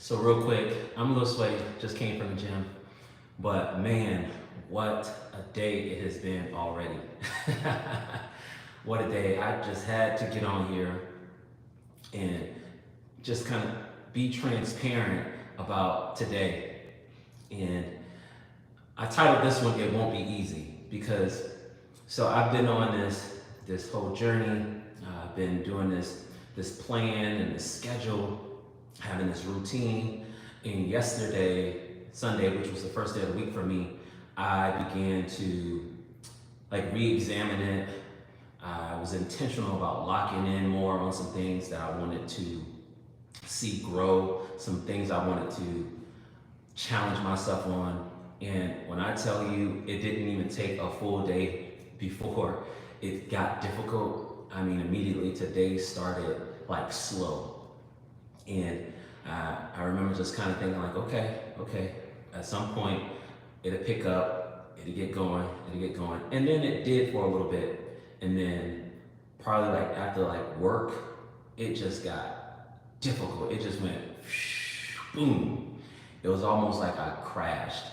So real quick, I'm a little sweaty, just came from the gym, but man, what a day it has been already. What a day. I just had to get on here and just kind of be transparent about today. And I titled this one, It Won't Be Easy, because so I've been on this whole journey. I've been doing this plan and this schedule, having this routine. And yesterday, Sunday, which was the first day of the week for me, I began to re-examine it. I was intentional about locking in more on some things that I wanted to see grow, some things I wanted to challenge myself on. And when I tell you, it didn't even take a full day before it got difficult. I mean, immediately today started like slow. And I remember just kind of thinking like, okay, at some point it'll pick up, it'll get going. And then it did for a little bit. And then probably like after like work, it just got difficult. It just went boom. It was almost like I crashed.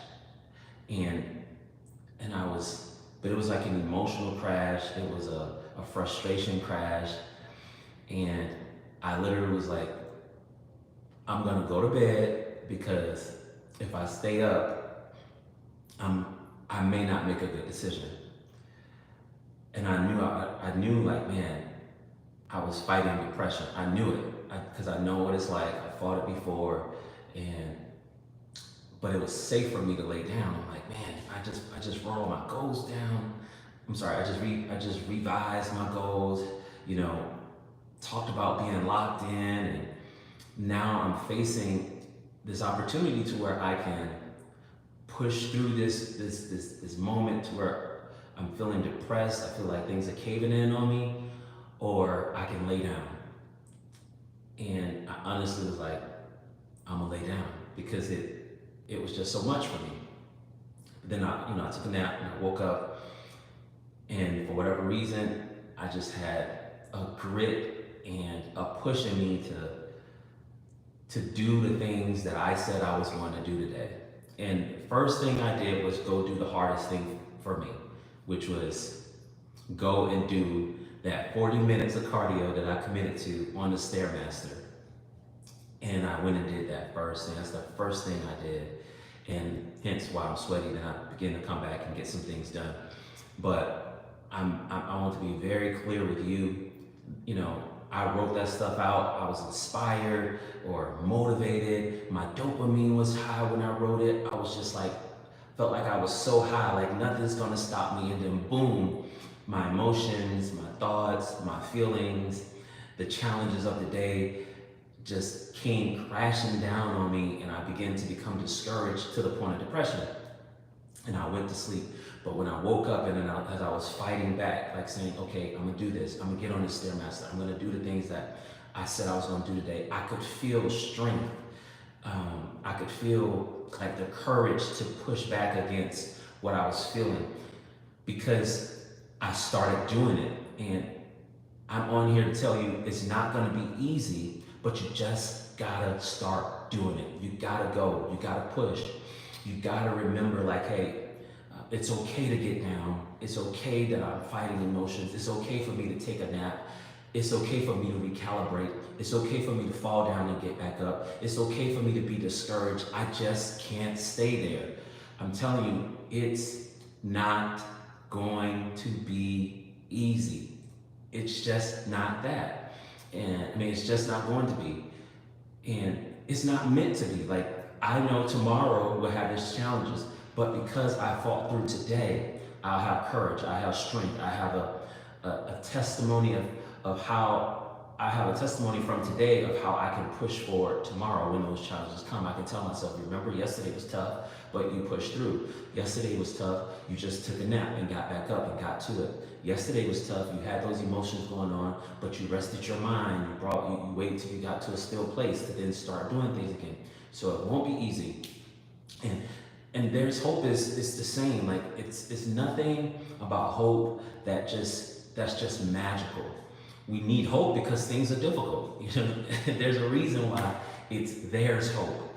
And I was, but it was like an emotional crash. It was a frustration crash. And I literally was like, I'm gonna go to bed because if I stay up, I may not make a good decision. And I knew like, man, I was fighting depression. I knew it because I know what it's like. I fought it before, but it was safe for me to lay down. I'm like, man, I just wrote all my goals down. I'm sorry, I just revised my goals, talked about being locked in, and now I'm facing this opportunity to where I can push through this moment to where I'm feeling depressed. I feel like things are caving in on me, or I can lay down. And I honestly was like, I'm gonna lay down because it was just so much for me. But then I took a nap and I woke up, and for whatever reason, I just had a grit and a push in me to do the things that I said I was going to do today. And first thing I did was go do the hardest thing for me, which was go and do that 40 minutes of cardio that I committed to on the Stairmaster. And I went and did that first thing. That's the first thing I did. And hence why I'm sweaty. Then I began to come back and get some things done. But I want to be very clear with you. I wrote that stuff out. I was inspired or motivated. My dopamine was high when I wrote it. I was just like, felt like I was so high, like nothing's gonna stop me. And then boom, my emotions, my thoughts, my feelings, the challenges of the day just came crashing down on me, and I began to become discouraged to the point of depression. And I went to sleep. But when I woke up and then as I was fighting back, like saying, okay, I'm gonna do this, I'm gonna get on the Stairmaster, I'm gonna do the things that I said I was gonna do today, I could feel strength. I could feel like the courage to push back against what I was feeling because I started doing it. And I'm on here to tell you it's not gonna be easy, but you just gotta start doing it. You gotta go, you gotta push. You gotta remember like, hey, it's okay to get down. It's okay that I'm fighting emotions. It's okay for me to take a nap. It's okay for me to recalibrate. It's okay for me to fall down and get back up. It's okay for me to be discouraged. I just can't stay there. I'm telling you, it's not going to be easy. It's just not that. And it's just not going to be. And it's not meant to be. Like, I know tomorrow we'll have its challenges, but because I fought through today, I'll have courage, I have strength, I have a testimony of how, I have a testimony from today of how I can push forward tomorrow when those challenges come. I can tell myself, remember yesterday was tough, but you pushed through. Yesterday was tough, you just took a nap and got back up and got to it. Yesterday was tough, you had those emotions going on, but you rested your mind, you waited till you got to a still place to then start doing things again. So it won't be easy. And there's hope is the same. Like it's nothing about hope that's just magical. We need hope because things are difficult. There's a reason why It's there's hope.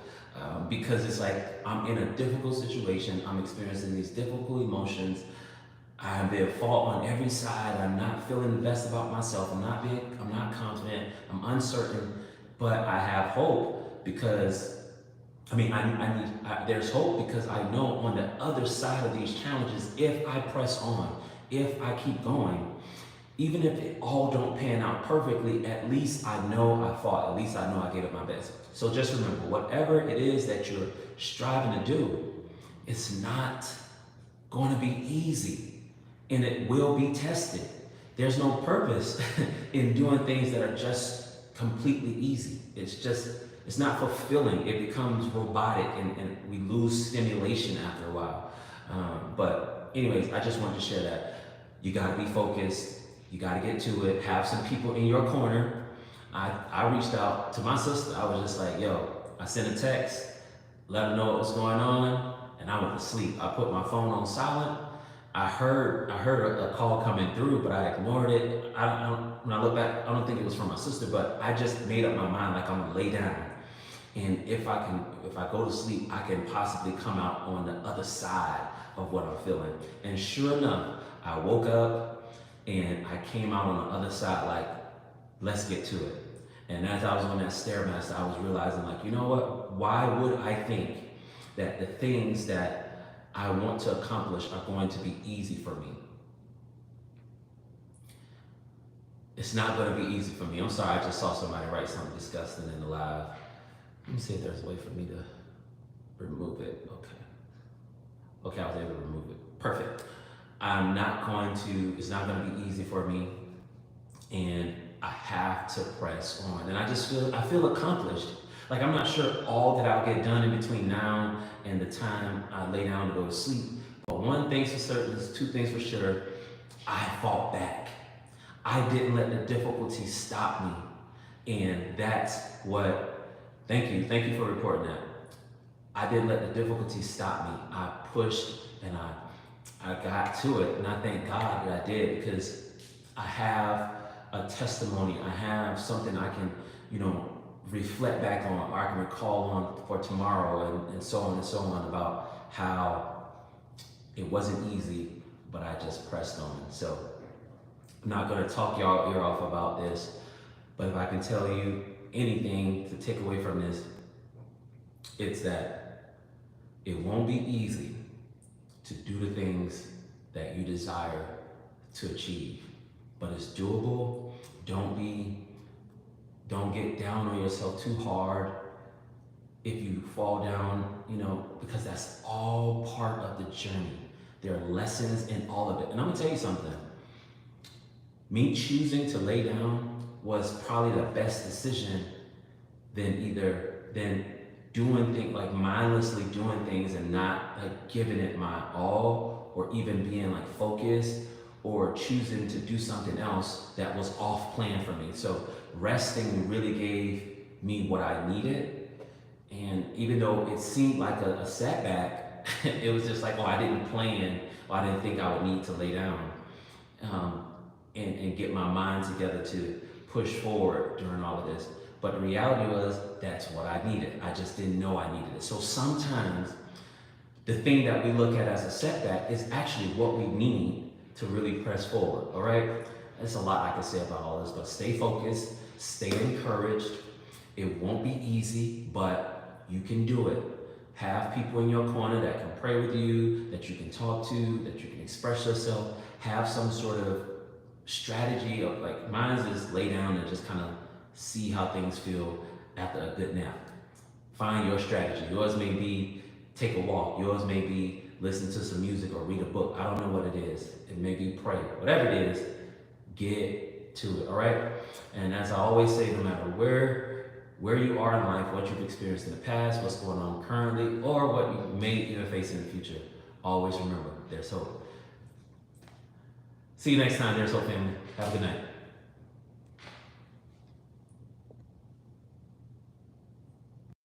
Because it's like I'm in a difficult situation, I'm experiencing these difficult emotions, I'm being fought on every side, I'm not feeling the best about myself, I'm not confident, I'm uncertain, but I have hope because there's hope because I know on the other side of these challenges, if I press on, if I keep going, even if it all don't pan out perfectly, at least I know I fought. At least I know I gave it my best. So just remember, whatever it is that you're striving to do, it's not going to be easy and it will be tested. There's no purpose in doing things that are just completely easy. It's not fulfilling. It becomes robotic and we lose stimulation after a while. But anyways, I just wanted to share that. You got to be focused. You got to get to it. Have some people in your corner. I reached out to my sister. I was just like, yo, I sent a text, let her know what was going on, and I went to sleep. I put my phone on silent. I heard a call coming through, but I ignored it. When I look back, I don't think it was from my sister, but I just made up my mind like I'm gonna lay down. And if I go to sleep, I can possibly come out on the other side of what I'm feeling. And sure enough, I woke up and I came out on the other side like, let's get to it. And as I was on that Stairmaster, I was realizing like, you know what? Why would I think that the things that I want to accomplish are going to be easy for me? It's not going to be easy for me. I'm sorry, I just saw somebody write something disgusting in the live. Let me see if there's a way for me to remove it. Okay, I was able to remove it. Perfect. It's not going to be easy for me. And I have to press on. And I feel accomplished. Like I'm not sure all that I'll get done in between now and the time I lay down to go to sleep. But one thing's for certain, two things for sure, I fought back. I didn't let the difficulty stop me. And that's what, thank you for reporting that. I didn't let the difficulty stop me. I pushed and I got to it. And I thank God that I did because I have a testimony. I have something I can, reflect back on, or I can recall on for tomorrow and so on about how it wasn't easy, but I just pressed on. So I'm not going to talk y'all ear off about this, but if I can tell you anything to take away from this, it's that it won't be easy to do the things that you desire to achieve, but it's doable. Don't get down on yourself too hard if you fall down, because that's all part of the journey. There are lessons in all of it. And I'm gonna tell you something. Me choosing to lay down was probably the best decision than doing things, like mindlessly doing things and not like giving it my all, or even being like focused, or choosing to do something else that was off plan for me. So resting really gave me what I needed. And even though it seemed like a setback, it was just like, I didn't plan, or I didn't think I would need to lay down and get my mind together to push forward during all of this. But the reality was, that's what I needed. I just didn't know I needed it. So sometimes the thing that we look at as a setback is actually what we need to really press forward, all right? There's a lot I can say about all this, but stay focused, stay encouraged. It won't be easy, but you can do it. Have people in your corner that can pray with you, that you can talk to, that you can express yourself. Have some sort of strategy of like, mine is lay down and just kind of see how things feel after a good nap. Find your strategy. Yours may be take a walk. Yours may be listen to some music or read a book. I don't know what it is. It may be pray. Whatever it is, get to it, all right? And as I always say, no matter where you are in life, what you've experienced in the past, what's going on currently, or what you may even face in the future, always remember, there's hope. See you next time. There's hope, family. Have a good night.